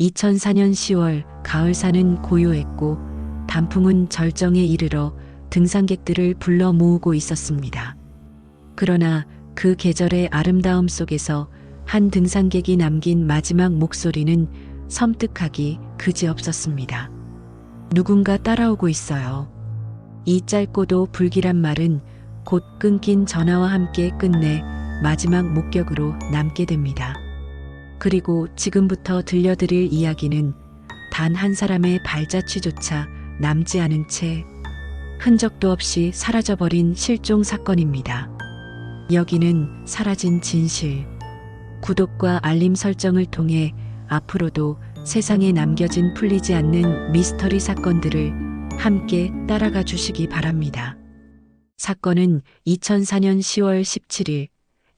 2004년 10월 가을산은 고요했고 단풍은 절정에 이르러 등산객들을 불러 모으고 있었습니다. 그러나 그 계절의 아름다움 속에서 한 등산객이 남긴 마지막 목소리는 섬뜩하기 그지없었습니다. 누군가 따라오고 있어요. 이 짧고도 불길한 말은 곧 끊긴 전화와 함께 끝내 마지막 목격으로 남게 됩니다. 그리고 지금부터 들려드릴 이야기는 단 한 사람의 발자취조차 남지 않은 채 흔적도 없이 사라져버린 실종 사건입니다. 여기는 사라진 진실. 구독과 알림 설정을 통해 앞으로도 세상에 남겨진 풀리지 않는 미스터리 사건들을 함께 따라가 주시기 바랍니다. 사건은 2004년 10월 17일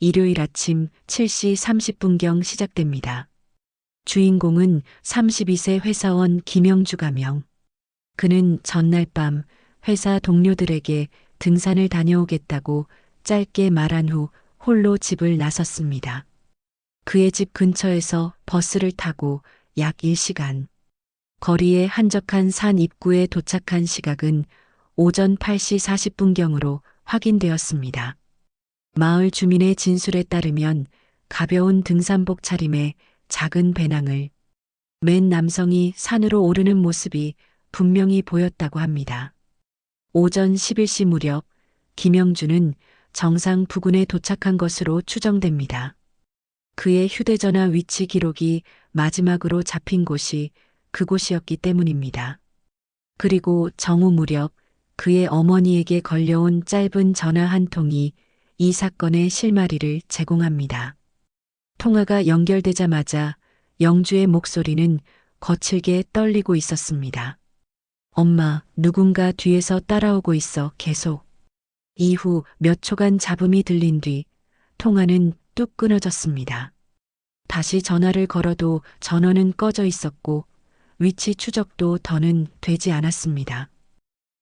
일요일 아침 7시 30분경 시작됩니다. 주인공은 32세 회사원 김영주 가명. 그는 전날 밤 회사 동료들에게 등산을 다녀오겠다고 짧게 말한 후 홀로 집을 나섰습니다. 그의 집 근처에서 버스를 타고 약 1시간. 거리의 한적한 산 입구에 도착한 시각은 오전 8시 40분경으로 확인되었습니다. 마을 주민의 진술에 따르면 가벼운 등산복 차림에 작은 배낭을 맨 남성이 산으로 오르는 모습이 분명히 보였다고 합니다. 오전 11시 무렵 김영주는 정상 부근에 도착한 것으로 추정됩니다. 그의 휴대전화 위치 기록이 마지막으로 잡힌 곳이 그곳이었기 때문입니다. 그리고 정오 무렵 그의 어머니에게 걸려온 짧은 전화 한 통이 이 사건의 실마리를 제공합니다. 통화가 연결되자마자 영주의 목소리는 거칠게 떨리고 있었습니다. 엄마, 누군가 뒤에서 따라오고 있어, 계속. 이후 몇 초간 잡음이 들린 뒤 통화는 뚝 끊어졌습니다. 다시 전화를 걸어도 전원은 꺼져 있었고 위치 추적도 더는 되지 않았습니다.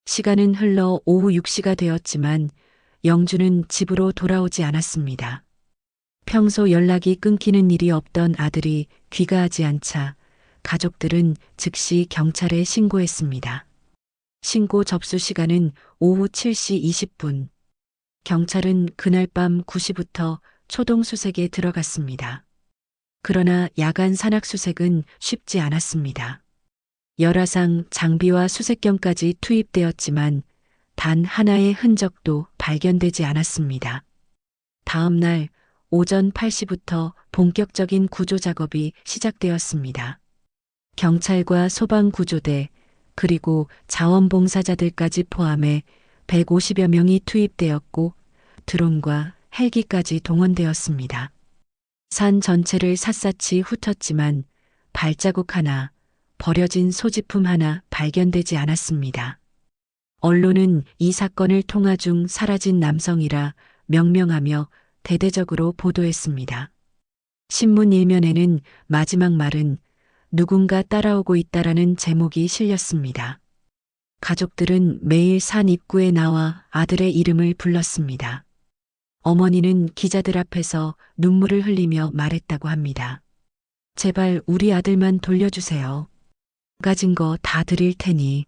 시간은 흘러 오후 6시가 되었지만 영주는 집으로 돌아오지 않았습니다. 평소 연락이 끊기는 일이 없던 아들이 귀가하지 않자 가족들은 즉시 경찰에 신고했습니다. 신고 접수 시간은 오후 7시 20분. 경찰은 그날 밤 9시부터 초동 수색에 들어갔습니다. 그러나 야간 산악 수색은 쉽지 않았습니다. 열화상 장비와 수색경까지 투입되었지만 단 하나의 흔적도 발견되지 않았습니다. 다음 날 오전 8시부터 본격적인 구조 작업이 시작되었습니다. 경찰과 소방구조대 그리고 자원봉사자들까지 포함해 150여 명이 투입되었고 드론과 헬기까지 동원되었습니다. 산 전체를 샅샅이 훑었지만 발자국 하나, 버려진 소지품 하나 발견되지 않았습니다. 언론은 이 사건을 통화 중 사라진 남성이라 명명하며 대대적으로 보도했습니다. 신문 일면에는 마지막 말은 누군가 따라오고 있다라는 제목이 실렸습니다. 가족들은 매일 산 입구에 나와 아들의 이름을 불렀습니다. 어머니는 기자들 앞에서 눈물을 흘리며 말했다고 합니다. 제발 우리 아들만 돌려주세요. 가진 거 다 드릴 테니.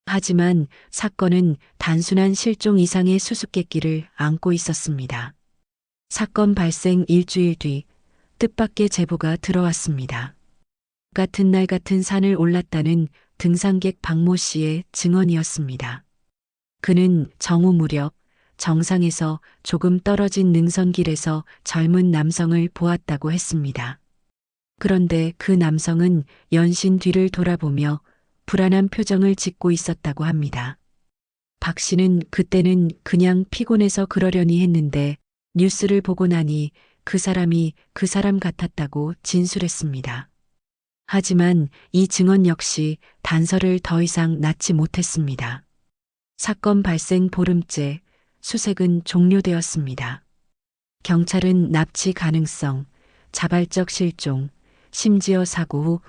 하지만 사건은 단순한 실종 이상의 수수께끼를 안고 있었습니다. 사건 발생 일주일 뒤 뜻밖의 제보가 들어왔습니다. 같은 날 같은 산을 올랐다는 등산객 박모 씨의 증언이었습니다. 그는 정오 무렵 정상에서 조금 떨어진 능선길에서 젊은 남성을 보았다고 했습니다. 그런데 그 남성은 연신 뒤를 돌아보며 불안한 표정을 짓고 있었다고 합니다. 박 씨는 그때는 그냥 피곤해서 그러려니 했는데 뉴스를 보고 나니 그 사람이 그 사람 같았다고 진술했습니다. 하지만 이 증언 역시 단서를 더 이상 낳지 못했습니다. 사건 발생 보름째 수색은 종료되었습니다. 경찰은 납치 가능성, 자발적 실종, 심지어 사고 후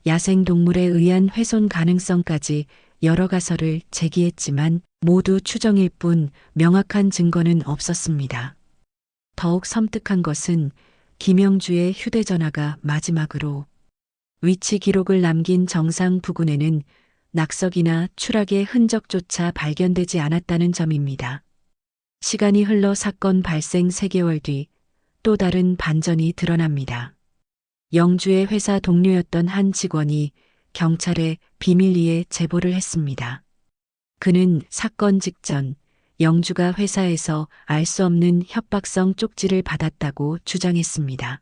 야생동물에 의한 훼손 가능성까지 여러 가설을 제기했지만 모두 추정일 뿐 명확한 증거는 없었습니다. 더욱 섬뜩한 것은 김영주의 휴대전화가 마지막으로 위치 기록을 남긴 정상 부근에는 낙석이나 추락의 흔적조차 발견되지 않았다는 점입니다. 시간이 흘러 사건 발생 3개월 뒤 또 다른 반전이 드러납니다. 영주의 회사 동료였던 한 직원이 경찰에 비밀리에 제보를 했습니다. 그는 사건 직전 영주가 회사에서 알 수 없는 협박성 쪽지를 받았다고 주장했습니다.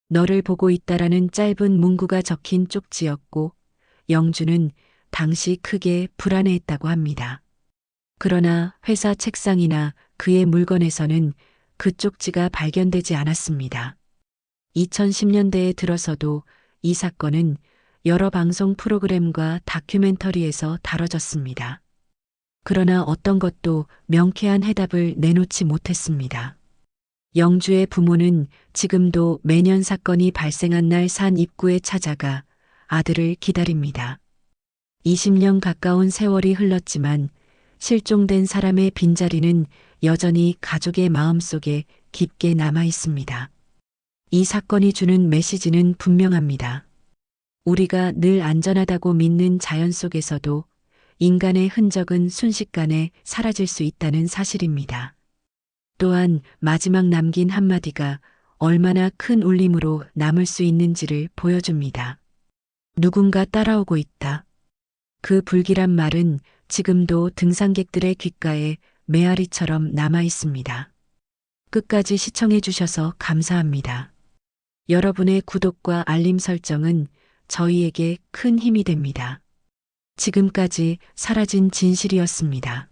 너를 보고 있다라는 짧은 문구가 적힌 쪽지였고 영주는 당시 크게 불안해했다고 합니다. 그러나 회사 책상이나 그의 물건에서는 그 쪽지가 발견되지 않았습니다. 2010년대에 들어서도 이 사건은 여러 방송 프로그램과 다큐멘터리에서 다뤄졌습니다. 그러나 어떤 것도 명쾌한 해답을 내놓지 못했습니다. 영주의 부모는 지금도 매년 사건이 발생한 날 산 입구에 찾아가 아들을 기다립니다. 20년 가까운 세월이 흘렀지만 실종된 사람의 빈자리는 여전히 가족의 마음속에 깊게 남아 있습니다. 이 사건이 주는 메시지는 분명합니다. 우리가 늘 안전하다고 믿는 자연 속에서도 인간의 흔적은 순식간에 사라질 수 있다는 사실입니다. 또한 마지막 남긴 한마디가 얼마나 큰 울림으로 남을 수 있는지를 보여줍니다. 누군가 따라오고 있다. 그 불길한 말은 지금도 등산객들의 귓가에 메아리처럼 남아 있습니다. 끝까지 시청해 주셔서 감사합니다. 여러분의 구독과 알림 설정은 저희에게 큰 힘이 됩니다. 지금까지 사라진 진실이었습니다.